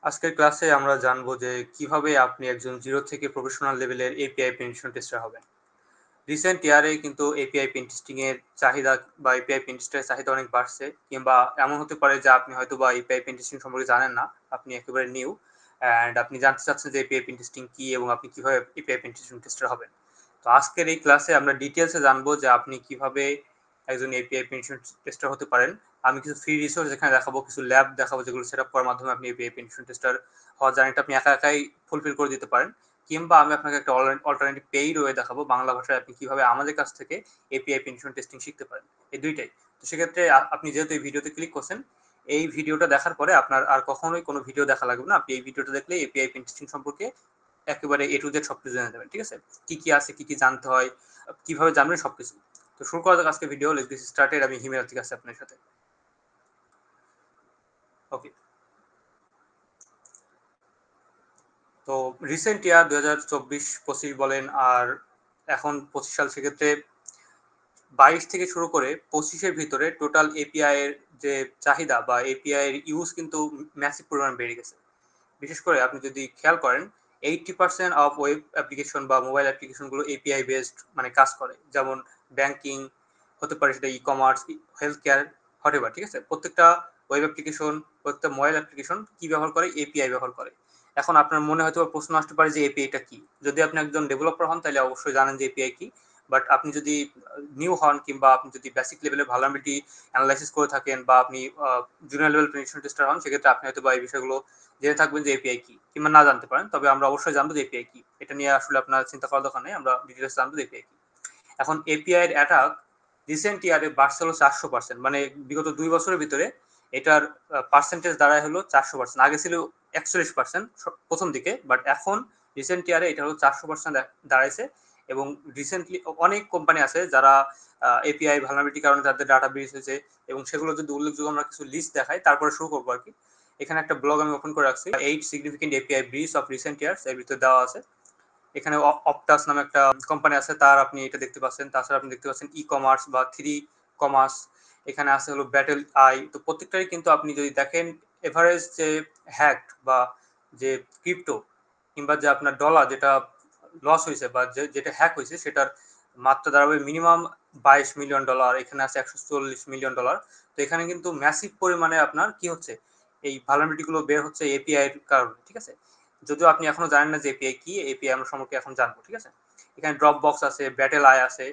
আজকের ক্লাসে আমরা জানবো যে কিভাবে আপনি একজন জিরো থেকে প্রফেশনাল লেভেলের এপিআই পেনিট্রেশন টেস্টার হবেন। রিসেন্ট ইয়ারে কিন্তু এপিআই পেন টেস্টিং এর চাহিদা বা এপিআই পেন টেস্টের চাহিদা অনেক বাড়ছে, কিংবা এমন হতে পারে যে আপনি হয়তো বা এপিআই পেন টেস্টিং সম্পর্কে জানেন না, আপনি একেবারে নিউ অ্যান্ড আপনি জানতে চাচ্ছেন যে এপিআই পেন টেস্টিং কি এবং আপনি কিভাবে এপিআই পেন টেস্টার হবেন। তো আজকের এই ক্লাসে আমরা ডিটেলসে জানবো যে আপনি কিভাবে একজন এপিআই পেন টেস্টার হতে পারেন। আমি কিছু ফ্রি রিসোর্স এখানে দেখাবো, কিছু ল্যাব দেখাবো যেগুলো সেট আপ করার মাধ্যমে আপনি এপিআই পেন টেস্টার হওয়ার জার্নিটা আপনি একা একাই ফুলফিল করে দিতে পারেন। কিংবা আমি আপনাকে একটা অল্টারনেটিভ পেইড ওয়ে দেখাবো, বাংলা ভাষায় আপনি কিভাবে আমাদের কাছ থেকে এপিআই পেনিট্রেশন টেস্টিং শিখতে পারেন। এই দুইটাই। তো সেক্ষেত্রে আপনি যেহেতু এই ভিডিওতে ক্লিক করছেন, এই ভিডিওটা দেখার পরে আপনার আর কখনোই কোনো ভিডিও দেখা লাগবে না। আপনি এই ভিডিওটা দেখলে এপিআই পেন টেস্টিং সম্পর্কে একেবারে এ টু জেড সবকিছু জেনে যাবেন। ঠিক আছে? কি কি আছে, কি কি জানতে হয়, কিভাবে জানবেন সবকিছু। তো শুরু করা যাক আজকে ভিডিও। Let's get started. আমি হিমেল আতিক আছি আপনার সাথে। ওকে। তো রিসেন্ট ইয়ার 2024-25 বলেন আর এখন 25 সাল, সেক্ষেত্রে 22 থেকে শুরু করে 25-এর ভিতরে টোটাল এপিআই এর যে চাহিদা বা এপিআই এর ইউজ কিন্তু ম্যাসিভ পরিমাণে বেড়ে গেছে। বিশেষ করে আপনি যদি খেয়াল করেন, 80% অফ ওয়েব অ্যাপ্লিকেশন বা মোবাইল অ্যাপ্লিকেশন গুলো এপিআই বেসড মানে কাজ করে। যেমন ব্যাংকিং হতে পারে, সেটা ই কমার্স, হেলথ কেয়ার, হটেভার। ঠিক আছে? প্রত্যেকটা ওয়েব অ্যাপ্লিকেশন, প্রত্যেকটা মোবাইল অ্যাপ্লিকেশন কি ব্যবহার করে? এপিআই ব্যবহার করে। এখন আপনার মনে হয়তো প্রশ্ন আসতে পারে যে এপিআইটা কি। যদি আপনি একজন ডেভেলপার হন তাহলে অবশ্যই জানেন যে এপিআই কি। বাট আপনি যদি নিউ হন, কিংবা আপনি যদি বেসিক লেভেলের ভালনারেবিলিটি অ্যানালাইসিস করে থাকেন, বা আপনি জুনিয়র লেভেল পেনিট্রেশন টেস্টার হন, সেক্ষেত্রে আপনি হয়তো বা এই বিষয়গুলো জেনে থাকবেন যে এপিআই কি, কিংবা না জানতে পারেন। তবে আমরা অবশ্যই জানবো যে এপিআই কি। এটা নিয়ে আসলে আপনার চিন্তা করার দরকার নেই, আমরা ডিটেলস জানবো যে এপিআই কি। এখন এপিআই এর অ্যাটাক রিসেন্ট ইয়ারে বাড়ছে হলো 400%, মানে বিগত 2 বছরের ভিতরে এটার পার্সেন্টেজ দাঁড়ায় হলো 400%। আগে ছিল 41% প্রথম দিকে, বাট এখন রিসেন্ট ইয়ারে এটা হলো 400% দাঁড়াইছে। এবং রিসেন্টলি অনেক কোম্পানি আছে যারা এপিআই ভালনারেবিলিটির কারণে তাদের ডাটা ব্রিচ হয়েছে, এবং সেগুলো যদি উল্লেখযোগ্য আমরা কিছু লিস্ট দেখাই তারপরে শুরু করবো আর কি। এখানে একটা ব্লগ আমি ওপেন করে রাখছি, 8 significant API breach of recent years, এর ভিতরে দেওয়া আছে। এখানে অপটাস নামে একটা কোম্পানি আছে, তার আপনি এটা দেখতে পাচ্ছেন। তাছাড়া আপনি দেখতে পাচ্ছেন ই কমার্স বা থ্রি কমার্স। এখানে আছে হলো ব্যাটেল আই। তো প্রত্যেকটাই কিন্তু আপনি যদি দেখেন, এভারেজ যে হ্যাক বা যে ক্রিপ্টো কিংবা যে আপনার ডলার যেটা লস হয়েছে বা যেটা হ্যাক হয়েছে, সেটার মাত্রা দাঁড়াবে মিনিমাম $22 মিলিয়ন। এখানে আছে $140 মিলিয়ন। তো এখানে কিন্তু ম্যাসিভ পরিমাণে আপনার কি হচ্ছে, এই ভালনারেবিলিটি গুলো বের হচ্ছে এপিআই এর কারণে। ঠিক আছে? যদিও আপনি এখনো জানেন না যে এপিআই কি, এপিআই আমরা সম্পর্কে এখন জানবো। ঠিক আছে? এখানে ড্রপ বক্স আছে, ব্যাটেল আই আছে।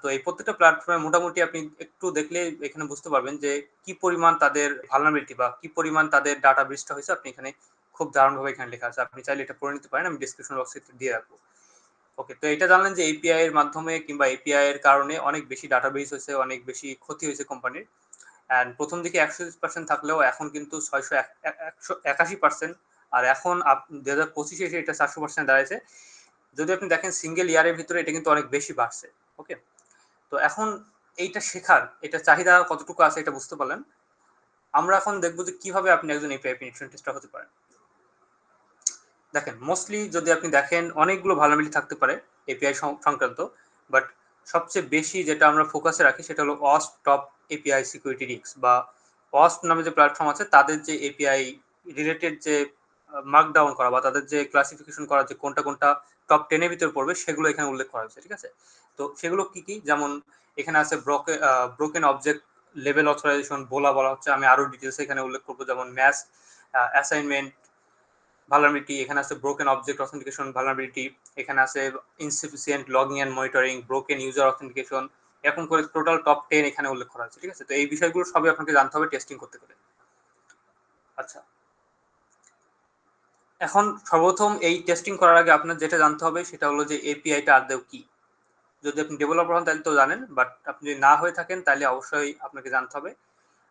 তো এই প্রত্যেকটা প্ল্যাটফর্মে মোটামুটি আপনি একটু দেখলে এখানে বুঝতে পারবেন যে কি পরিমাণ তাদের ভালনারেবিলিটি বা কি পরিমাণ তাদের ডাটা ব্রিচটা হয়েছে। আপনি এখানে খুব দারুণভাবে এখানে লেখা আছে, আপনি চাইলে এটা পড়ে নিতে পারেন, আমি ডিসক্রিপশন বক্সে দিয়ে রাখবো। ওকে। তো এটা জানলেন যে এপিআই এর মাধ্যমে কিংবা এপিআই এর কারণে অনেক বেশি ডাটা বেস হয়েছে, অনেক বেশি ক্ষতি হয়েছে কোম্পানির। অ্যান্ড প্রথম দিকে 120% থাকলেও এখন কিন্তু 181%। আর এখন 2025-এ এসে এটা 400% দাঁড়াইছে। যদি আপনি দেখেন সিঙ্গেল ইয়ারের ভিতরে এটা কিন্তু অনেক বেশি বাড়ছে। ওকে। তো এখন এইটা শেখার, এটা চাহিদা কতটুকু আছে এটা বুঝতে পারলেন। আমরা এখন দেখবো যে কিভাবে আপনি একজন এপিআই পেনিট্রেশন টেস্টার হতে পারেন। দেখেন, মোস্টলি যদি আপনি দেখেন, অনেকগুলো ভালনারেবিলিটি থাকতে পারে এপিআই সংক্রান্ত, বাট সবচেয়ে বেশি যেটা আমরা ফোকাসে রাখি সেটা হলো wasp top API security risk, বা ওয়াসপ নামে যে প্ল্যাটফর্ম আছে তাদের যে এপিআই রিলেটেড যে মার্কডাউন করা বা তাদের যে ক্লাসিফিকেশন করা যে কোনটা কোনটা টপ 10 এর ভিতরে পড়বে, সেগুলো এখানে উল্লেখ করা হয়েছে। ঠিক আছে? তো সেগুলো কি কি, যেমন এখানে আছে ব্রোকেন অবজেক্ট লেভেল অথরাইজেশন বলা হচ্ছে। আমি আরো ডিটেলস এখানে উল্লেখ করবো, যেমন ম্যাস অ্যাসাইনমেন্ট ভালনারেবিলিটি, এখানে আছে ব্রোকেন অবজেক্ট অথেন্টিকেশন ভালনারেবিলিটি, এখানে আছে insufficient login and monitoring, broken user authentication, এরকম করে টোটাল টপ 10 এখানে উল্লেখ করা আছে। ঠিক আছে? তো এই বিষয়গুলো সবই আপনাকে জানতে হবে টেস্টিং করতে গেলে। আচ্ছা, এখন সর্বপ্রথম এই টেস্টিং করার আগে আপনার যেটা জানতে হবে সেটা হলো যে এপিআইটা আদৌ কি। যদি আপনি ডেভেলপার হন তাহলে তো জানেন, বাট আপনি যদি না হয়ে থাকেন তাহলে অবশ্যই আপনাকে জানতে হবে।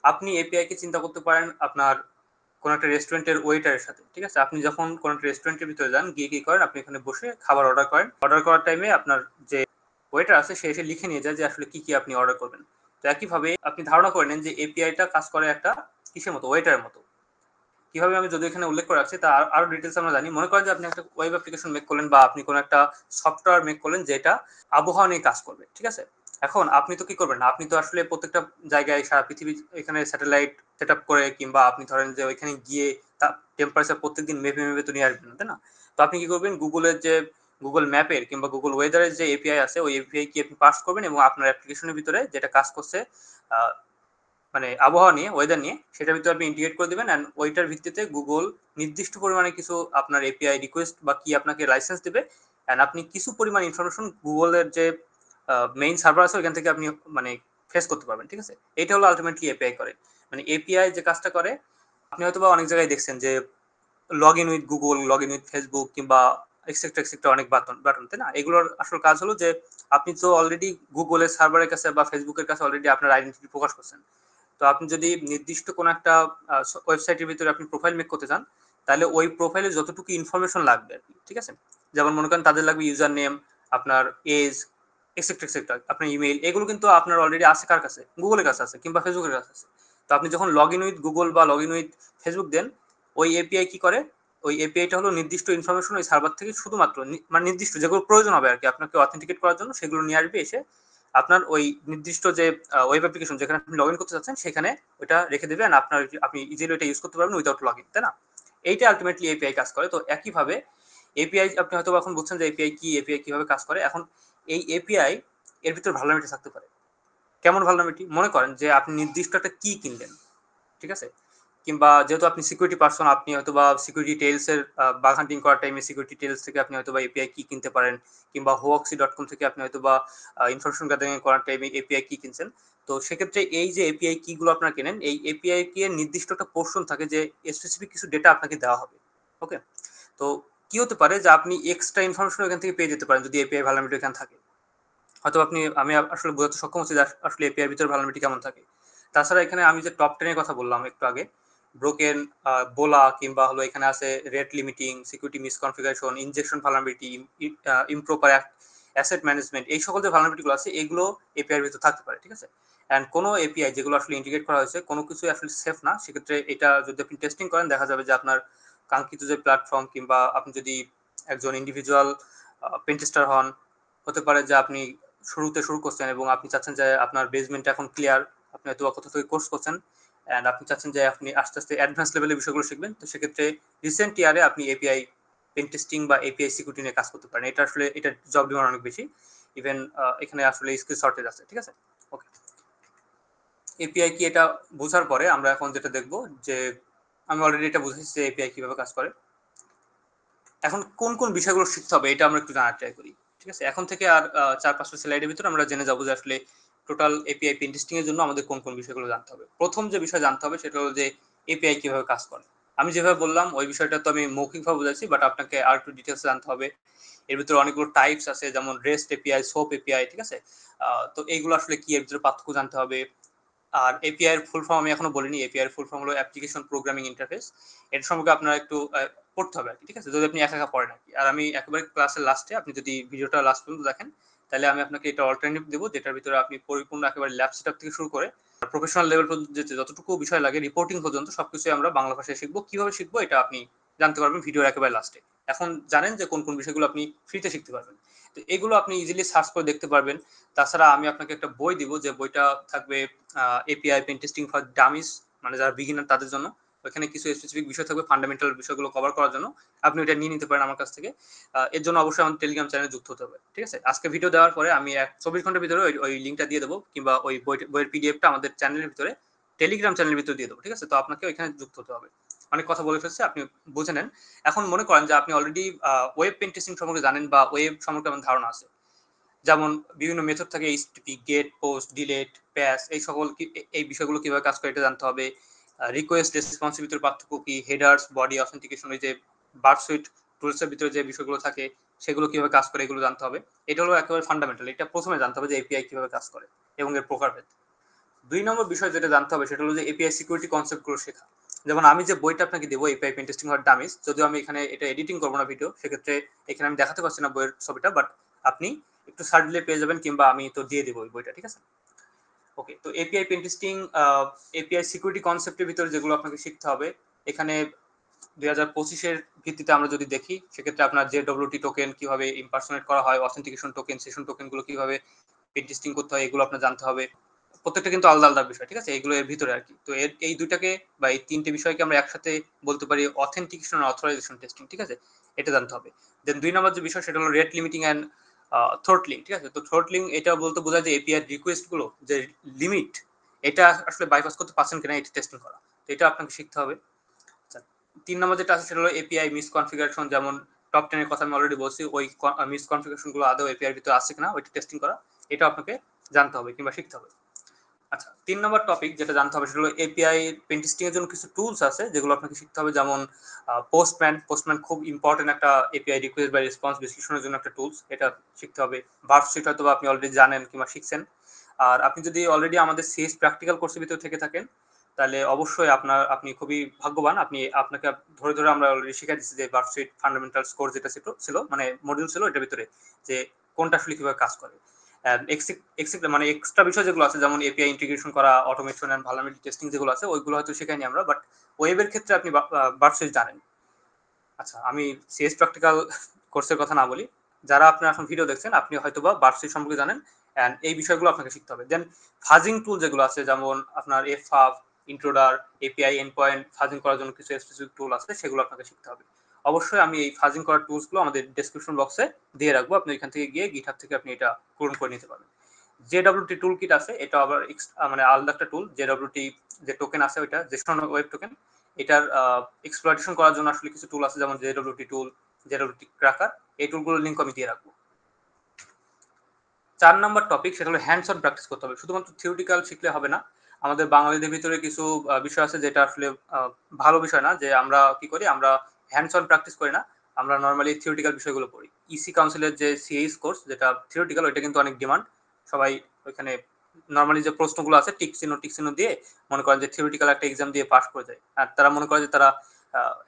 আপনি এপিআই কে চিন্তা করতে পারেন আপনার কোনো একটা রেস্টুরেন্টের ওয়েটারের সাথে। ঠিক আছে? আপনি যখন কোনো একটা রেস্টুরেন্টের ভিতরে যান, গিয়ে কি করেন, আপনি এখানে বসে খাবার অর্ডার করেন। অর্ডার করার টাইমে আপনার যে ওয়েটার আছে সে এসে লিখে নিয়ে যায় যে আসলে কি কি আপনি অর্ডার করবেন। তো একইভাবে আপনি ধারণা করে নেন যে এপিআইটা কাজ করে একটা কিসের মতো, ওয়েটারের মতো। কিভাবে আমি যদি এখানে উল্লেখ করে রাখছি তা আরো ডিটেলস আমরা জানি। মনে করেন যে আপনি একটা ওয়েব অ্যাপ্লিকেশন মেক করলেন, বা আপনি কোনো একটা সফটওয়্যার মেক করলেন যেটা আবহাওয়া নিয়ে কাজ করবে। ঠিক আছে? এখন আপনি তো কি করবেন, আপনি তো আসলে প্রত্যেকটা জায়গায় সারা পৃথিবী এখানে স্যাটেলাইট সেটআপ করে, কিংবা আপনি ধরেন যে ওইখানে গিয়ে টেম্পারেচার প্রত্যেকদিন মেপে মেপে তো নিয়ে আসবেন না, তাই না? তো আপনি কি করবেন, গুগলের যে গুগল ম্যাপের কিংবা গুগল ওয়েদারের যে এপিআই আছে, ওই এপিআই কি আপনি পাস করবেন এবং আপনার অ্যাপ্লিকেশনের ভিতরে যেটা কাজ করছে মানে আবহাওয়া নিয়ে, ওয়েদার নিয়ে, সেটার ভিতরে আপনি ইন্টিগ্রেট করে দিবেন। অ্যান্ড ওইটার ভিত্তিতে গুগল নির্দিষ্ট পরিমাণে কিছু আপনার এপিআই রিকোয়েস্ট বা কি আপনাকে লাইসেন্স দিবে, অ্যান্ড আপনি কিছু পরিমাণ ইনফরমেশন গুগলের যে মেইন সার্ভার আছে ওইখান থেকে আপনি মানে ফেস করতে পারবেন, ঠিক আছে? এটা হলো আলটিমেটলি এপিআই করে। মানে এপিআই যে কাজটা করে, আপনি হয়তো বা অনেক জায়গায় দেখছেন যে log in with Google, log in with Facebook কিংবা এক্সেট্রা এক্সেট্রা অনেক বাটন বাটন, তাই না? এগুলোর আসল কাজ হলো যে আপনি তো অলরেডি গুগলের সার্ভারের কাছে বা ফেসবুকের কাছে অলরেডি আপনার আইডেন্টিটি প্রকাশ করছেন। তো আপনি যদি নির্দিষ্ট কোনো একটা ওয়েবসাইটের ভিতরে আপনি প্রোফাইল মেক করতে চান, তাহলে ওই প্রোফাইলে যতটুকু ইনফরমেশন লাগবে আর কি, ঠিক আছে? যেমন মনে করেন তাদের লাগবে ইউজার নেম, আপনার এজ, এক্সেট্রা এক্সেট্রা, আপনার ইমেইল, এগুলো কিন্তু আপনার অলরেডি আছে কার কাছে? গুগলের কাছে আছে কিংবা ফেসবুকের কাছে আছে। তো আপনি যখন লগ ইন উইথ গুগল বা লগ ইন উইথ ফেসবুক দেন, ওই এপিআই কি করে, ওই এপিআইটা হলো নির্দিষ্ট ইনফরমেশন ওই সার্ভার থেকে শুধুমাত্র মানে নির্দিষ্ট যেগুলো প্রয়োজন হবে আর কি আপনাকে অথেন্টিকেট করার জন্য, সেগুলো নিয়ে আসবে এসে আপনার ওই নির্দিষ্ট যে ওয়েব অ্যাপ্লিকেশন যেখানে আপনি লগ ইন করতে চাচ্ছেন সেখানে ওইটা রেখে দেবে, আর আপনার আপনি ইজিলি ওইটা ইউজ করতে পারবেন উইদাউট লগ ইন, তাই না? এইটা আলটিমেটলি এপিআই কাজ করে। তো একইভাবে এপিআই আপনি হয়তো এখন বুঝছেন যে এপিআই কি, এপিআই কিভাবে কাজ করে। এখন এই এপিআই এর ভিতরে ভালনারেবিলিটি থাকতে পারে। কেমন ভালনারেবিলিটি? মনে করেন যে আপনি নির্দিষ্ট একটা কি কিনলেন, ঠিক আছে? কিংবা যেহেতু আপনি সিকিউরিটি পারসন, আপনি হয়তো বা সিকিউরিটি টেলস এর বাগ হান্টিং করার টাইমে সিকিউরিটি টেলস থেকে আপনি হয়তো বা এপিআই কি কিনতে পারেন, কিংবা hoaxy.com থেকে আপনি হয়তো বা ইনফরমেশন গ্যাদারিং করার টাইমে এপিআই কি কিনছেন। তো সেক্ষেত্রে এই যে এপিআই কি গুলো আপনারা কেনেন, এই এপিআই কি এর নির্দিষ্ট একটা পোর্শন থাকে যে স্পেসিফিক কিছু ডেটা আপনাকে দেওয়া হবে। ওকে? তো কি হতে পারে যে আপনি এক্সট্রা ইনফরমেশন এখান থেকে পেয়ে যেতে পারেন যদি এপিআই ভালনারেবিলিটি এখানে থাকে। হয়তো আমি আসলে বোঝাতে সক্ষম হচ্ছি যে আসলে এপিআই এর ভিতরে ভালনারেবিলিটি কেমন থাকে। তাছাড়া এখানে আমি যে টপ 10 এর কথা বললাম একটু আগে, ব্রোকেন, বোলা, কিংবা হলো এখানে আছে rate limiting, security misconfiguration, injection vulnerability, improper asset management, এই সকল যে ভালনারেবিলিটি গুলো আছে এগুলো এপিআই এর ভিতরে থাকতে পারে, ঠিক আছে? এন্ড কোনো এপিআই যেগুলো আসলে ইন্টিগ্রেট করা হয়েছে কোনো কিছু আসলে সেফ না, সেক্ষেত্রে এটা যদি আপনি টেস্টিং করেন দেখা যাবে যে আপনার কাঙ্ক্ষিত যে প্ল্যাটফর্ম, কিংবা আপনি যদি একজন ইন্ডিভিজুয়াল পেনটেস্টার হন, হতে পারে যে আপনি শুরুতে শুরু করছেন এবং আপনি চাচ্ছেন যে আপনার বেসমেন্ট এখন ক্লিয়ার, আপনি হয়তো কোথাও থেকে কোর্স করছেন এন্ড আপনি চাচ্ছেন যে আপনি আস্তে আস্তে অ্যাডভান্স লেভেলের বিষয়গুলো শিখবেন। তো সেক্ষেত্রে রিসেন্ট ইয়ারে আপনি এপিআই পেন টেস্টিং বা এপিআই সিকিউরিটি নিয়ে কাজ করতে পারেন। এটা আসলে এটা জব ডিমান্ড অনেক বেশি। ইভেন এখানে আসলে স্কিল শর্টেজ আছে, ঠিক আছে? ওকে, এপিআই কি এটা বোঝার পরে আমরা এখন যেটা দেখব যে আমি অলরেডি এটা বুঝেছি যে এপিআই কিভাবে কাজ করে। এখন কোন কোন বিষয়গুলো শিখতে হবে এটা আমরা একটু জানার ট্রাই করি, ঠিক আছে? এখন থেকে আর 4-5টা স্লাইডের ভিতরে আমরা জেনে যাবো যে আসলে টোটাল এপিআই পেন টেস্টিং এর জন্য আমাদের কোন কোন বিষয়গুলো জানতে হবে। প্রথম যে বিষয় জানতে হবে সেটা হলো যে এপিআই কিভাবে কাজ করে। আমি যেভাবে বললাম ওই বিষয়টা তো আমি মৌখিকভাবে বুঝাইছি, বাট আপনাকে আর একটু ডিটেলস জানতে হবে। এর ভিতরে অনেকগুলো টাইপস আছে, যেমন রেস্ট এপিআই, সোপ এপিআই, ঠিক আছে? তো এইগুলো আসলে কি, এর ভিতরে পার্থক্য জানতে হবে। আর এপিআই এর ফুল ফর্ম আমি এখনো বলিনি। এপিআই এর ফুল ফর্ম হলো অ্যাপ্লিকেশন প্রোগ্রামিং ইন্টারফেস। এর সম্পর্কে আপনারা একটু পড়তে হবে আর কি, ঠিক আছে? যদি আপনি একা একা পড়েন আর কি। আর আমি একেবারে ক্লাসের লাস্টে আপনি যদি ভিডিওটা লাস্ট পর্যন্ত দেখেন, তাহলে আমি আপনাকে এটা অল্টারনেটিভ দেবো যেটার ভিতরে আপনি পরিপূর্ণ একেবারে ল্যাব সেটআপ থেকে শুরু করে প্রফেশনাল লেভেল পর্যন্ত যতটুকু বিষয় লাগে রিপোর্টিং পর্যন্ত সবকিছুই আমরা বাংলা ভাষায় শিখবো। কিভাবে শিখবো এটা আপনি জানতে পারবেন ভিডিওর একেবারে লাস্টে। এখন জানেন যে কোন কোন বিষয়গুলো আপনি ফ্রিতে শিখতে পারবেন। তো এগুলো আপনি ইজিলি সার্চ করে দেখতে পারবেন। তাছাড়া আমি আপনাকে একটা বই দিব, যে বইটা থাকবে এপিআই পেন টেস্টিং ফর ডামিজ, মানে যারা বিগিনার তাদের জন্য। ওখানে কিছু স্পেসিফিক বিষয় থাকবে ফান্ডামেন্টাল বিষয়গুলো কভার করার জন্য। আপনি এটা নিয়ে নিতে পারেন আমার কাছ থেকে। এর জন্য অবশ্যই আমাদের টেলিগ্রাম চ্যানেলে যুক্ত হতে হবে, ঠিক আছে? আজকে ভিডিও দেওয়ার পরে আমি 24 ঘন্টার ভিতরে ওই লিঙ্কটা দিয়ে দেবো, কিংবা ওই বইয়ের পিডিএফটা আমাদের চ্যানেলের ভিতরে টেলিগ্রাম চ্যানেলের ভিতরে দিয়ে দেবো, ঠিক আছে? তো আপনাকে ওইখানে যুক্ত হতে হবে। অনেক কথা বলে ফেলছে, আপনি বুঝে নেন। এখন মনে করেন যে আপনি অলরেডি ওয়েব পেন টেস্টিং সম্পর্কে জানেন বা ওয়েব সম্পর্কে আমার ধারণা আছে। যেমন বিভিন্ন মেথড থাকে, এইচটিটিপি, গেট, পোস্ট, ডিলেট, প্যাচ, এই সকল এই বিষয়গুলো কিভাবে কাজ করে এটা জানতে হবে। রিকোয়েস্ট রেসপন্সের ভিতরে পার্থক্য কি, হেডার্স, বডি অথেন্টিকেশন, ওই যে বার্ড সুইট টুলসের ভিতরে যে বিষয়গুলো থাকে সেগুলো কিভাবে কাজ করে এগুলো জানতে হবে। এটা হলো একেবারে ফান্ডামেন্টাল। এটা প্রথমে জানতে হবে যে এপিআই কিভাবে কাজ করে এবং এর প্রকারভেদ। 2 নম্বর বিষয় যেটা জানতে হবে সেটা হলো যে এপিআই সিকিউরিটি কনসেপ্টগুলো শেখা। যেমন আমি যে বইটা আপনাকে দেবো এপিআই পেন টেস্টিং ফর ডামিজ, যদিও আমি এখানে এটা এডিটিং করবো না ভিডিও, সেক্ষেত্রে এখানে আমি দেখাতে পারছি না বইয়ের ছবিটা, বাট আপনি একটু সার্চ দিলে পেয়ে যাবেন, কিংবা আমি তো দিয়ে দেবো ওই বইটা, ঠিক আছে? ওকে, তো API pen testing, API security কনসেপ্টের ভিতরে যেগুলো আপনাকে শিখতে হবে এখানে 2025-এর ভিত্তিতে আমরা যদি দেখি, সেক্ষেত্রে আপনার JWT টোকেন কিভাবে ইমপারসোনেট করা হয়, অথেন্টিকেশন টোকেন, সেশন টোকেন গুলো কিভাবে পেন টেস্টিং করতে হয় এগুলো আপনার জানতে হবে। প্রত্যেকটা কিন্তু আলাদা আলাদা বিষয়, ঠিক আছে? এগুলো এর ভিতরে আর কি। তো এই দুইটাকে বা এই তিনটে বিষয়কে আমরা একসাথে বলতে পারি অথেন্টিকেশন আর অথরাইজেশন টেস্টিং, ঠিক আছে? এটা জানতে হবে। দেন ২ নাম্বার যে বিষয় সেটা হলো রেট লিমিটিং অ্যান্ড থ্রোটলিং, ঠিক আছে? তো থ্রোটলিং এটা বলতে বোঝায় যে এপিআই রিকোয়েস্ট গুলো যে লিমিট এটা আসলে বাইপাস করতে পারছেন কিনা এটা টেস্টিং করা। তো এটা আপনাকে শিখতে হবে। আচ্ছা, ৩ নম্বর যেটা আছে সেটা হলো এপিআই মিসকনফিগারেশন, যেমন টপ 10 এর কথা আমি অলরেডি বলছি। ওই মিসকনফিগারেশন গুলো আদৌ এপিআই এর ভিতরে আছে কিনা ওইটা টেস্টিং করা। এটা আপনাকে জানতে হবে কিংবা শিখতে হবে। আচ্ছা, ৩ নম্বর টপিক যেটা জানতে হবে সেটা হলো এপিআই পেন টেস্টিং এর জন্য কিছু টুলস আছে যেগুলো আপনাকে শিখতে হবে, যেমন পোস্টম্যান খুব ইম্পর্টেন্ট একটা এপিআই রিকোয়েস্ট বা রেসপন্স বিশ্লেষণের জন্য একটা টুলস, এটা শিখতে হবে। ভার্বস্ট্রিট হয়তো আপনি অলরেডি জানেন কিংবা শিখছেন। আর আপনি যদি অলরেডি আমাদের সিএস প্র্যাকটিক্যাল কোর্সের ভিতরে থেকে থাকেন তাহলে অবশ্যই আপনি খুবই ভাগ্যবান। আপনাকে ধরে ধরে আমরা অলরেডি শিখাই দিচ্ছি যে ভার্বস্ট্রিট ফান্ডামেন্টালস কোর্স যেটা ছিল মানে মডিউল ছিল এটার ভিতরে, যে কোনটা আসলে কিভাবে কাজ করে। মানে এক্সট্রা বিষয় যেগুলো আছে যেমন এপিআই ইন্টিগ্রেশন করা, অটোমেশন এন্ড ভালনারেবিলিটি টেস্টিং যেগুলো আছে ওইগুলো হয়তো শেখাইনি আমরা, বাট ওয়েবের ক্ষেত্রে আপনি ভার্বস্ট্রিট জানেন। আচ্ছা, আমি সিএস প্র্যাকটিক্যাল কোর্সের কথা না বলি, যারা আপনি এখন ভিডিও দেখছেন আপনি হয়তোবা ভার্বস্ট্রিট সম্পর্কে জানেন এন্ড এই বিষয়গুলো আপনাকে শিখতে হবে। দেন ফাজিং টুল যেগুলো আছে যেমন আপনার এফআব, ইন্ট্রোডার, এপিআই এন্ড পয়েন্ট ফাজিং করার জন্য কিছু স্পেসিফিক টুল আছে সেগুলো আপনাকে শিখতে হবে। অবশ্যই আমি এই ফাজিং করার টুলস গুলো আমাদের ডেসক্রিপশন বক্সে দিয়ে রাখবো, আপনি এখান থেকে গিয়ে গিটহাব থেকে আপনি এটা পূরণ করে নিতে পারবেন। জেডব্লিউটি টুল কিট আছে, এটা আবার মানে আলাদা একটা টুল। জেডব্লিউটি যে টোকেন আছে ওইটা জেসন ওয়েব টোকেন, এটার এক্সপ্লয়টেশন করার জন্য আসলে কিছু টুল আছে যেমন জেডব্লিউটি টুল, জেডব্লিউটি ক্র্যাকার, এই টুলগুলোর লিংক আমি দিয়ে রাখবো। ৪ নাম্বার টপিক সেটা হলো হ্যান্ডস অন প্র্যাকটিস করতে হবে। শুধুমাত্র থিওরিটিক্যাল শিখলে হবে না। আমাদের বাঙালিদের ভিতরে কিছু বিষয় আছে যেটা আসলে ভালো বিষয় না, যে আমরা কি করি, আমরা হ্যান্ডস অন প্র্যাকটিস করি না, আমরা নরমালি থিওরিটিক্যাল বিষয়গুলো পড়ি। ইসি কাউন্সিলের যে সিএইচ কোর্স যেটা থিওরিটিক্যাল ওইটা কিন্তু অনেক ডিমান্ড। সবাই ওইখানে নরমালি যে প্রশ্নগুলো আছে টিক চিহ্ন দিয়ে মনে করেন যে থিওরিটিক্যাল একটা এক্সাম দিয়ে পাস করে যায়, আর তারা মনে করে যে তারা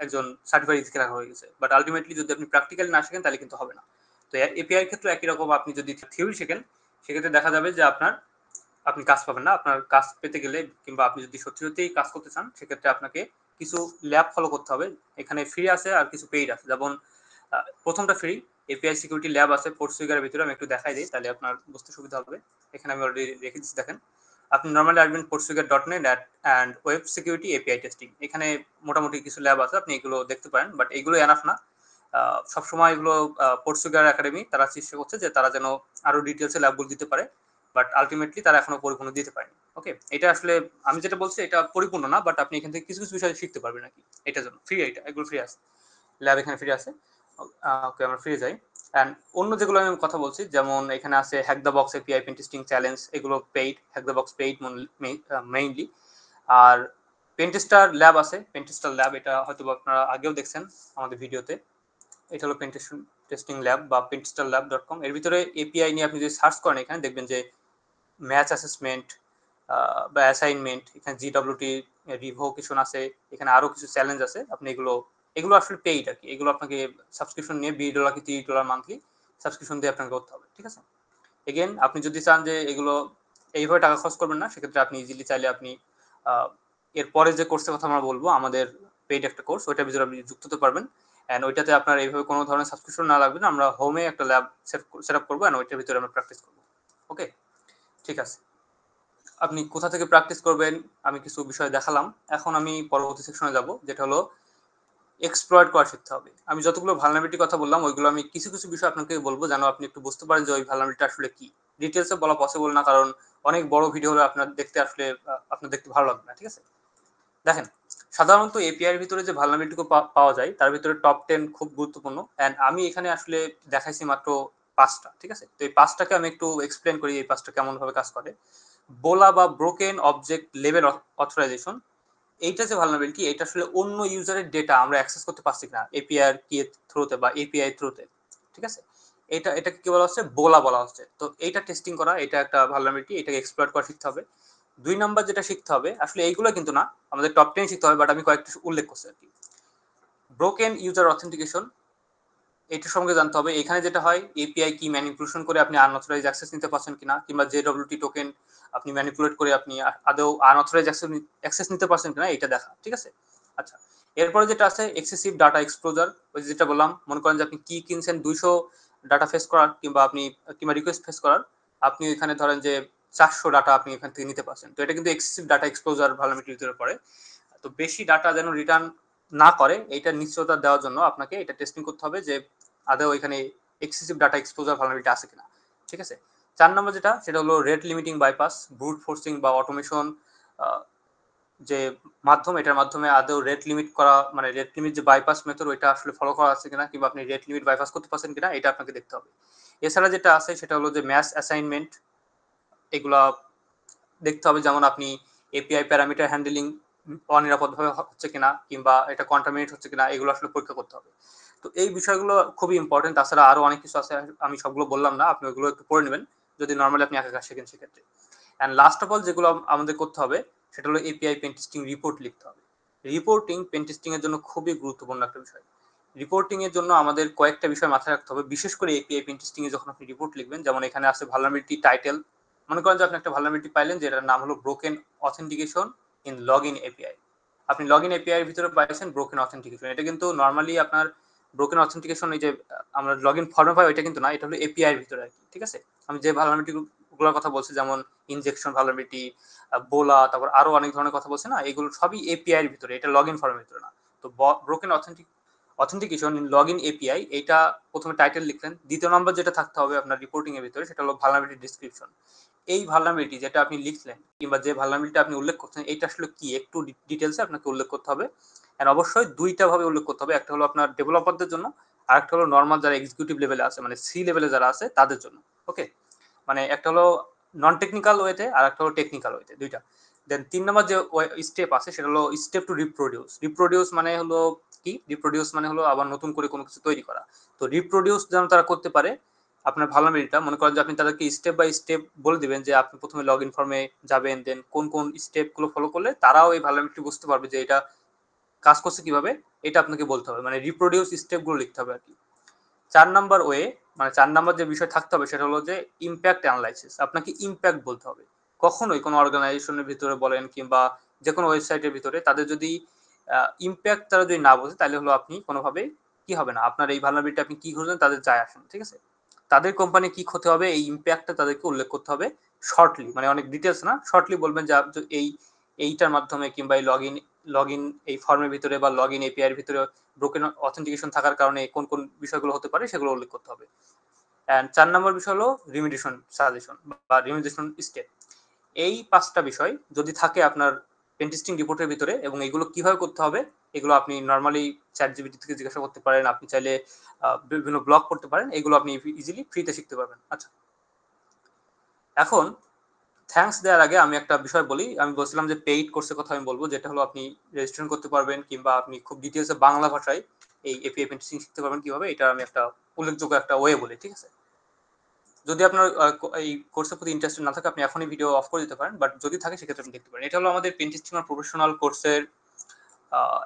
একজন সার্টিফাইড ইথিক্যাল হয়ে গেছে, বাট আলটিমেটলি যদি আপনি প্র্যাকটিক্যালি না শিখেন তাহলে কিন্তু হবে না। তো এপিআই এর ক্ষেত্রে একই রকম, আপনি যদি থিওরি শেখেন সেক্ষেত্রে দেখা যাবে যে আপনি কাজ পাবেন না। আপনার কাজ পেতে গেলে কিংবা আপনি যদি সত্যি সত্যিই কাজ করতে চান সেক্ষেত্রে আপনাকে কিছু ল্যাব ফলো করতে হবে। এখানে ফ্রি আছে আর কিছু পেইড আছে। যেমন প্রথমটা ফ্রি, এপিআই সিকিউরিটি ল্যাব আছে ফোর্টসুইগারের ভিতরে, আমি একটু দেখাই দিই তাহলে আপনার বুঝতে সুবিধা হবে। এখানে আমি অলরেডি রেখে দিচ্ছি, দেখেন। আপনি নর্মালি আসবেন portsuigar.net and web security API testing, এখানে মোটামুটি কিছু ল্যাব আছে, আপনি এগুলো দেখতে পারেন, বাট এগুলো এনাফ না। সবসময় এগুলো পোর্টসুইগার একাডেমি তারা চেষ্টা করছে যে তারা যেন আরো ডিটেলসে ল্যাবগুলো দিতে পারে, বাট আলটিমেটলি তারা এখনো পরিপূর্ণ দিতে পারেনি। ওকে, এটা আসলে আমি যেটা বলছি এটা পরিপূর্ণ না, বাট আপনি এখান থেকে কিছু কিছু বিষয় শিখতে পারবেন নাকি, এটার জন্য ফ্রি, এগুলো ফ্রি আছে, ল্যাব এখানে ফ্রি আছে। ওকে, আমরা ফ্রি যাই। অ্যান্ড অন্য যেগুলো আমি কথা বলছি যেমন এখানে আছে Hack The Box API pen testing challenge, এগুলো paid, Hack The Box paid mainly. আর পেনটেস্টার ল্যাব আছে, পেনটেস্টার ল্যাব এটা হয়তো আপনারা আগেও দেখছেন আমাদের ভিডিওতে। এটা হলো টেস্টিং ল্যাব বা pentesterlab.com, এর ভিতরে এপিআই নিয়ে আপনি যদি সার্চ করেন এখানে দেখবেন যে ম্যাচ অ্যাসেসমেন্ট বা অ্যাসাইনমেন্ট, এখানে জিডব্লিউটি রিভোকেশন আছে, এখানে আরো কিছু চ্যালেঞ্জ আছে। আপনি এগুলো আসলে পেইড আর কি, এগুলো আপনাকে সাবস্ক্রিপশন নিয়ে $20 কি $30 মান্থলি সাবস্ক্রিপশন দিয়ে আপনাকে করতে হবে, ঠিক আছে? এগেন আপনি যদি চান যে এগুলো এইভাবে টাকা খরচ করবেন না, সেক্ষেত্রে আপনি ইজিলি চাইলে আপনি এরপরে যে কোর্সের কথা আমরা বলবো আমাদের পেইড একটা কোর্স, ওইটার ভিতরে আপনি যুক্ত হতে পারবেন। অ্যান্ড ওইটাতে আপনার এইভাবে কোনো ধরনের সাবস্ক্রিপশন না লাগবে না, আমরা হোমে একটা ল্যাব সেট আপ করবো অ্যান্ড ওইটার ভিতরে আমরা প্র্যাকটিস করবো। ওকে, ঠিক আছে। আপনি কোথা থেকে প্র্যাকটিস করবেন আমি কিছু বিষয় দেখালাম। এখন আমি পরবর্তী সেকশনে যাব, যেটা হলো এক্সপ্লয়েট করা শিখতে হবে। আমি যতগুলো ভালনারেবিলিটি কথা বললাম ওইগুলো আমি কিছু কিছু বিষয় আপনাকে বলবো যেন আপনি একটু বুঝতে পারেন যে ওই ভালনারেবিলিটি আসলে কি। ডিটেলসে বলা পসিবল না, কারণ অনেক বড় ভিডিও হলে আপনার দেখতে ভালো লাগবে না, ঠিক আছে? দেখেন, সাধারণত এপিআই এর ভিতরে যে ভালনারেবিলিটি পাওয়া যায় তার ভিতরে টপ 10 খুব গুরুত্বপূর্ণ, এন্ড আমি এখানে আসলে দেখাইছি মাত্র 5টা, ঠিক আছে? তো এই 5টাকে আমি একটু এক্সপ্লেন করি এই 5টা কেমন ভাবে কাজ করে। বোলা বা ব্রোকেন অবজেক্ট লেভেল অথরাইজেশন, এইটা যে ভালনারেবিলিটি এটা আসলে অন্য ইউজারের ডেটা আমরা অ্যাক্সেস করতে পারছি কিনা এপিআই এর কি থ্রুতে বা এপিআই থ্রুতে, ঠিক আছে? এটাকে কি বলা হচ্ছে, বলা হচ্ছে। তো এইটা টেস্টিং করা, এটা একটা ভালনারেবিলিটি, এটাকে এক্সপ্লয়েট করা শিখতে হবে। 2 নাম্বার যেটা শিখতে হবে আসলে এইগুলো কিন্তু না, আমাদের টপ 10 শিখতে হবে, বাট আমি কয়েকটা উল্লেখ করছি আর কি। ব্রোকেন ইউজার অথেন্টিকেশন, এটা সম্পর্কে জানতে হবে। এখানে যেটা হয় এপিআই কি ম্যানিপুলেশন করে আপনি আনঅথরাইজড অ্যাক্সেস নিতে পারছেন কিনা, কিংবা জেডব্লিউটি টোকেন আপনি ম্যানিপুলেট করে আপনি আদৌ আনঅথরাইজড অ্যাক্সেস নিতে পারছেন কিনা এটা দেখা, ঠিক আছে? আচ্ছা, এরপরে যেটা আছে এক্সেসিভ ডাটা এক্সপোজার, ওই যেটা বললাম, মনে করেন যে আপনি কি কিনছেন 200 ডাটা ফেস করার কিংবা রিকোয়েস্ট ফেস করার, আপনি এখানে ধরেন যে 400 ডাটা আপনি এখান থেকে নিতে পারছেন। তো এটা কিন্তু এক্সেসিভ ডাটা এক্সপোজার ভালনারেবিলিটির ভিতরে পড়ে। তো বেশি ডাটা যেন রিটার্ন না করে এটা নিশ্চয়তা দেওয়ার জন্য আপনাকে এটা টেস্টিং করতে হবে যে আদৌ এখানে এক্সেসিভ ডাটা এক্সপোজার ভালনারেবিলিটি আছে কিনা। ঠিক আছে? 4 নম্বর যেটা সেটা হলো rate limiting bypass, brute forcing বা অটোমেশন যে মাধ্যম, এটার মাধ্যমে আদৌ রেট লিমিট করা মানে রেট লিমিট যে বাইপাস মেথড ওইটা আসলে ফলো করা আছে কিনা কিংবা আপনি রেট লিমিট বাইপাস করতে পারছেন কিনা এটা আপনাকে দেখতে হবে। এছাড়া যেটা আছে সেটা হলো যে ম্যাচ অ্যাসাইনমেন্ট, এগুলা দেখতে হবে, যেমন আপনি এপিআই প্যারামিটার হ্যান্ডলিং অনিরাপদভাবে হচ্ছে কিনা কিংবা এটা কন্টামিনেট হচ্ছে কিনা এগুলো আসলে পরীক্ষা করতে হবে। তো এই বিষয়গুলো খুবই ইম্পর্টেন্ট। তাছাড়া আরো অনেক কিছু আছে, আমি সবগুলো বললাম না, আপনি ওইগুলো একটু পড়ে নেবেন যদি নর্মালি আপনি একা কাজ শিখেন সেক্ষেত্রে। অ্যান্ড লাস্ট অফ অল যেগুলো আমাদের করতে হবে সেটা হলো এপিআই পেন টেস্টিং রিপোর্ট লিখতে হবে। রিপোর্টিং পেন টেস্টিং এর জন্য খুবই গুরুত্বপূর্ণ একটা বিষয়। রিপোর্টিং এর জন্য আমাদের কয়েকটা বিষয় মাথায় রাখতে হবে, বিশেষ করে এপিআই পেন টেস্টিং এ যখন আপনি রিপোর্ট লিখবেন, যেমন এখানে আছে ভালনারেবিলিটি টাইটেল। মনে করেন যে আপনি একটা ভালনারেবিলিটি পাইলেন যেটার নাম হলো broken authentication in login API. আপনি লগইন এপিআই এর ভিতরে পাইছেন ব্রোকেন অথেন্টিকেশন। এটা কিন্তু নরমালি আপনার ব্রোকেন অথেন্টিকেশন এই যে আমরা লগইন ফর্মে পাই ওইটা কিন্তু না, এটা হলো এপিআই এর ভিতরে আর কি। ঠিক আছে? আমি যে ভালনারেবিলিটি গুলোর কথা বলছি যেমন ইনজেকশন ভালনারেবিলিটি, বোলা, তারপর আরো অনেক ধরনের কথা বলছি না, এগুলো সবই এপিআই এর ভিতরে, এটা লগইন ফর্মের ভিতরে না। তো broken authentication in login API এইটা প্রথমে টাইটেল লিখলেন। দ্বিতীয় নম্বর যেটা থাকতে হবে আপনার রিপোর্টিং এর ভিতরে সেটা হলো ভালনারেবিলিটি ডিসক্রিপশন। এই ভালনারেবিলিটি যেটা আপনি লিখলেন কিংবা যে ভালনারেবিলিটি আপনি উল্লেখ করছেন এইটা আসলে কি একটু ডিটেলসে আপনাকে উল্লেখ করতে হবে। এন্ড অবশ্যই দুইটা ভাবে উল্লেখ করতে হবে, একটা হলো আপনার ডেভেলপারদের জন্য আর একটা হলো নর্মাল যারা এক্সিকিউটিভ লেভেলে আছে মানে সি লেভেলে যারা আছে তাদের জন্য। ওকে, মানে একটা হলো নন টেকনিক্যাল ওয়েতে আর একটা হলো টেকনিক্যাল ওয়েতে, দুইটা। দেন 3 নম্বর যে স্টেপ আছে সেটা হলো স্টেপ টু রিপ্রোডিউস। রিপ্রোডিউস মানে হলো কি? রিপ্রোডিউস মানে হলো আবার নতুন করে কোনো কিছু তৈরি করা। তো রিপ্রোডিউস যেন তারা করতে পারে আপনার ভালনারেবিলিটিটা, মনে করেন যে আপনি তাদেরকে স্টেপ বাই স্টেপ বলে দিবেন যে আপনি প্রথমে লগইন ফর্মে যাবেন, দেন কোন কোন স্টেপ গুলো ফলো করলে তারাও এই ভালনারেবিলিটি বুঝতে পারবে যে এটা কাজ করছে কিভাবে, এটা আপনাকে বলতে হবে, মানে রিপ্রোডিউস স্টেপ গুলো লিখতে হবে আর কি। 4 নাম্বার ওয়ে মানে 4 নাম্বার যে বিষয় থাকতে হবে সেটা হলো যে ইমপ্যাক্ট অ্যানালাইসিস। আপনাকে ইমপ্যাক্ট বলতে হবে। কখনোই কোনো অর্গানাইজেশনের ভিতরে বলেন কিংবা যে কোনো ওয়েবসাইটের ভিতরে তাদের যদি ইমপ্যাক্ট তারা যদি না বোঝে তাহলে হলো আপনি কোনোভাবে কি হবে না, আপনার এই ভালনারেবিলিটি আপনি কি করবেন তাদের যায় আসে না। ঠিক আছে? তাদের কোম্পানি কি ক্ষতি হবে এই ইমপ্যাক্টটা তাদেরকে উল্লেখ করতে হবে শর্টলি, মানে অনেক ডিটেলস না, শর্টলি বলবেন যে এই এইটার মাধ্যমে কিংবা এই লগইন এই ফর্মের ভিতরে বা লগইন এপিআই এর ভিতরে ব্রোকেন অথেন্টিকেশন থাকার কারণে কোন কোন বিষয়গুলো হতে পারে সেগুলো উল্লেখ করতে হবে। এন্ড 4 নম্বর বিষয় হলো রিমিডিয়েশন সাজেশন বা রিমিডিয়েশন স্টেপ। এই 5টা বিষয় যদি থাকে আপনার পেন টেস্টিং রিপোর্টের ভিতরে এবং এগুলো কিভাবে করতে হবে এগুলো আপনি নরমালি চ্যাট জিপিটি থেকে জিজ্ঞাসা করতে পারেন, আপনি চাইলে বিভিন্ন ব্লগ পড়তে পারেন, এগুলো আপনি ইজিলি ফ্রিতে শিখতে পারবেন। আচ্ছা, এখন থ্যাঙ্কস দেওয়ার আগে আমি একটা বিষয় বলি। আমি বলছিলাম যে পেইড কোর্সের কথা আমি বলবো, যেটা হলো আপনি রেজিস্ট্রেশন করতে পারবেন কিংবা আপনি খুব ডিটেলসে বাংলা ভাষায় এই এপিআই পেন টেস্টিং শিখতে পারবেন কিভাবে, এটা আমি একটা উল্লেখযোগ্য একটা ওয়ে বলি। ঠিক আছে? যদি আপনার এই কোর্সের প্রতি ইন্টারেস্টেড না থাকে আপনি এখনই ভিডিও অফ করে দিতে পারেন, বাট যদি থাকে সেক্ষেত্রে আপনি দেখতে পারেন। এটা হলো আমাদের পেন টেস্টিং আর প্রফেশনাল কোর্সের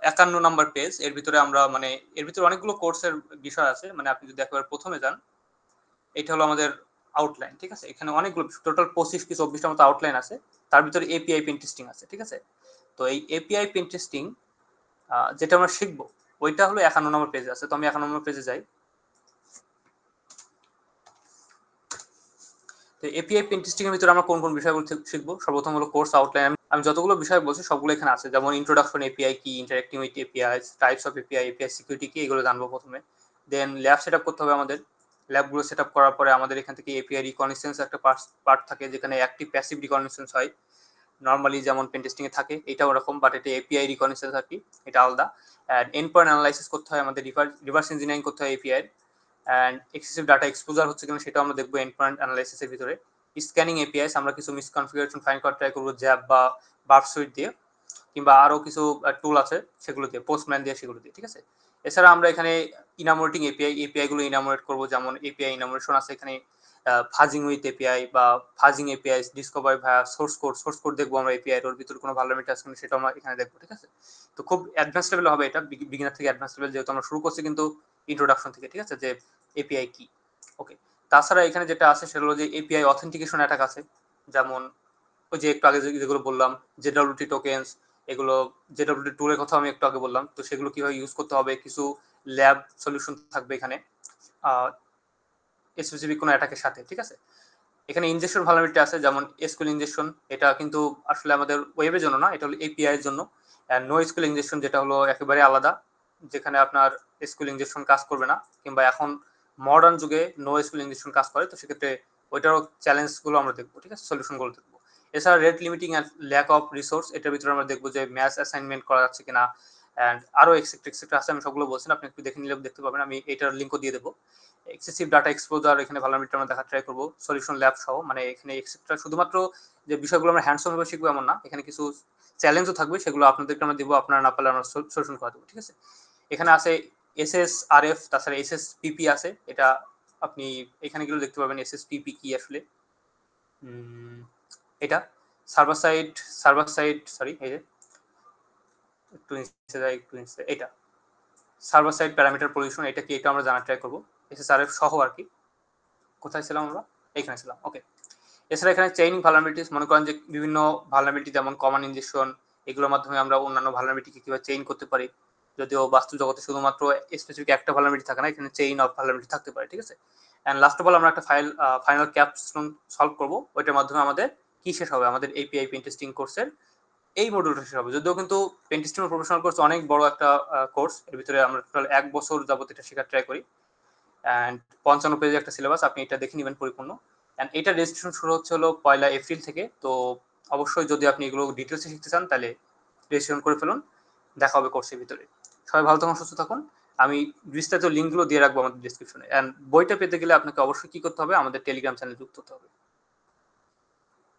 51 নাম্বার পেজ। এর ভিতরে আমরা মানে এর ভিতরে অনেকগুলো কোর্সের বিষয় আছে, মানে আপনি যদি একবার প্রথমে যান, এটা হলো আমাদের আউটলাইন। ঠিক আছে? এখানে অনেকগুলো টোটাল 25 কি 24টার মতো আউটলাইন আছে, তার ভিতরে এপিআই পেন টেস্টিং আছে। ঠিক আছে? তো এই এপিআই পেন টেস্টিং যেটা আমরা শিখবো ওইটা হলো 51 নম্বর পেজে আছে। তো আমি 51 নম্বর পেজে যাই। তো এপিআই পেন টেস্টিং এর ভিতরে আমরা কোন কোন বিষয়গুলো শিখবো? সর্বপ্রথম হলো কোর্স আউটলাইন। আমি যতগুলো বিষয় বলছি সবগুলো এখানে আছে, যেমন ইন্ট্রোডাকশন এপিআই কি, interacting with API, types of API, API security কি, এগুলো জানবো প্রথমে। দেন ল্যাব সেটআপ করতে হবে আমাদের। ল্যাবগুলো সেটআপ করার পরে আমাদের এখান থেকে এপিআই রিকগনিশন্স একটা পার্ট থাকে যেখানে অ্যাক্টিভ প্যাসিভ রিকগনিশন্স হয়। নরমালি যেমন পেন টেস্টিং এ থাকে এটা ওরকম, বাট এটা এপিআই রিকগনিশন্স আর কি, এটা আলাদা। এন্ড এন্ড পয়েন্ট অ্যানালাইসিস করতে হয় আমাদের, রিভার্স ইঞ্জিনিয়ারিং করতে হয় এপিআই এর। অ্যান্ড এক্সেসিভ ডাটা এক্সপোজার হচ্ছে কিনা সেটাও আমরা দেখবো এন্ড পয়েন্ট অ্যানালাইসিসের ভিতরে। স্ক্যানিং এপিআইস, আমরা কিছু মিসকনফিগারেশন ফাইন্ড করার ট্রাই করবো জ্যাব বা বার্ব সুইট দিয়ে কিংবা আরো কিছু টুল আছে সেগুলো দিয়ে, পোস্টম্যান দিয়ে, সেগুলো দিয়ে। ঠিক আছে? এছাড়া আমরা এখানে ইনামোরেটিং এপিআই গুলো ইনামোরেট করবো, যেমন এপিআই ইনামোরেশন আছে এখানে, ফাজিং উইথ এপিআই বা ফাজিং এপিআই, ডিসকভার ভায়া সোর্স কোড দেখবো আমরা এপিআই, ওর ভিতরে কোনো ভালনারেবিলিটি আছে কিনা সেটা আমরা এখানে দেখবো। ঠিক আছে? তো খুব অ্যাডভান্স লেভেল হবে এটা, বিগিনার থেকে অ্যাডভান্স লেভেল, যেহেতু আমরা শুরু করছি কিন্তু ইন্ট্রোডাকশন থেকে। ঠিক আছে? যে এপিআই কি। ওকে, তাছাড়া এখানে যেটা আছে সেটা হলো যে এপিআই অথেন্টিকেশন অ্যাটাক আছে, যেমন ওই যে একটু আগে যেগুলো বললাম জেডব্লিউটি টোকেন্স, এগুলো জেডব্লিউটি টুলের কথা আমি একটু আগে বললাম, তো সেগুলো কিভাবে ইউজ করতে হবে, কিছু ল্যাব সলিউশন থাকবে এখানে স্পেসিফিক কোনো অ্যাটাকের সাথে। ঠিক আছে? এখানে ইনজেকশন ভালনারেবিলিটি আছে, যেমন এসকিউএল ইনজেকশন, এটা কিন্তু আসলে আমাদের ওয়েবের জন্য না, এটা হলো এপিআই এর জন্য। অ্যান্ড নো এসকিউএল ইনজেকশন যেটা হলো একেবারে আলাদা, যেখানে আপনার এসকিউএল ইনজেকশন কাজ করবে না, কিংবা এখন মডার্ন যুগে নো এসকিউএল ইনজেকশন কাজ করে, তো সেক্ষেত্রে ওইটারও চ্যালেঞ্জগুলো আমরা দেখবো, ঠিক আছে, সলিউশনগুলো দেখবো। এছাড়া rate limiting and lack of resource, এটার ভিতরে আমরা দেখবো যে ম্যাচ অ্যাসাইনমেন্ট করা যাচ্ছে কিনা, অ্যান্ড আরো এক্সেট্রা আছে, আমি সবগুলো বলছি, আপনি একটু দেখে নিলে দেখতে পাবেন, আমি এটার লিঙ্কও দিয়ে দেবো। এক্সেসিভ ডাটা এক্সপোজার, এখানে ভালনারেবিলিটি আমরা দেখার ট্রাই করবো, সলিউশন ল্যাব সহ, মানে এখানে এক্সেট্রা শুধুমাত্র যে বিষয়গুলো আমরা হ্যান্ডস অন ভাবে শিখবো এমন না, এখানে কিছু চ্যালেঞ্জও থাকবে, সেগুলো আপনাদেরকে আমরা দিব, আপনারা না পারলে আমরা সলিউশন করে দেবো, ঠিক আছে। এখানে আছে এসএসআরএফ, তাছাড়া এসএসপিপি আছে, এটা আপনি এখানে গেলে দেখতে পাবেন এসএসপিপি কি আসলে। এটা সার্ভার সাইড সরি, এই যে একটু নিচে যাই, একটু নিচে, এটা সার্ভার সাইড প্যারামিটার পজিশন, এটা কি, এটা আমরা জানার ট্রাই করবো, এসএসআরএফ সহ আর কি। কোথায় ছিলাম আমরা? এখানে ছিলাম, ওকে। এছাড়া এখানে চেইনিং ভালনারেবিলিটিস, মনে করেন যে বিভিন্ন ভালনারেবিলিটি যেমন কমন ইনজেকশন, এগুলোর মাধ্যমে আমরা অন্যান্য ভালনারেবিলিটিকে কিভাবে চেইন করতে পারি, যদিও বাস্তব জগতে শুধুমাত্র স্পেসিফিক একটা ভালনারেবিলিটি থাকে না, এখানে চেইন অফ ভালনারেবিলিটি থাকতে পারে, ঠিক আছে। এন্ড লাস্ট অফ অল আমরা একটা ফাইনাল ক্যাপস্টোন সলভ করব, ওইটার মাধ্যমে আমাদের কি শেষ হবে, আমাদের এপিআই পেন টেস্টিং কোর্সের এই মডিউলটা শেষ হবে। যদিও কিন্তু পেন টেস্টিং প্রফেশনাল কোর্স অনেক বড় একটা কোর্স, এর ভিতরে আমরা টোটাল 1 বছর যাবত এটা শেখার ট্রাই করি, অ্যান্ড 55 পেজের একটা সিলেবাস, আপনি এটা দেখে নেবেন পরিপূর্ণ। অ্যান্ড এটা রেজিস্ট্রেশন শুরু হচ্ছে হলো 1 এপ্রিল থেকে, তো অবশ্যই যদি আপনি এগুলো ডিটেলসে শিখতে চান তাহলে রেজিস্ট্রেশন করে ফেলুন, দেখা হবে কোর্সের ভিতরে। সবাই ভালো থাকুন, সুস্থ থাকুন, আমি বিস্তারিত লিঙ্কগুলো দিয়ে রাখবো আমাদের ডিসক্রিপশনে। অ্যান্ড বইটা পেতে গেলে আপনাকে অবশ্যই কি করতে হবে, আমাদের টেলিগ্রাম চ্যানেলে যুক্ত হতে হবে।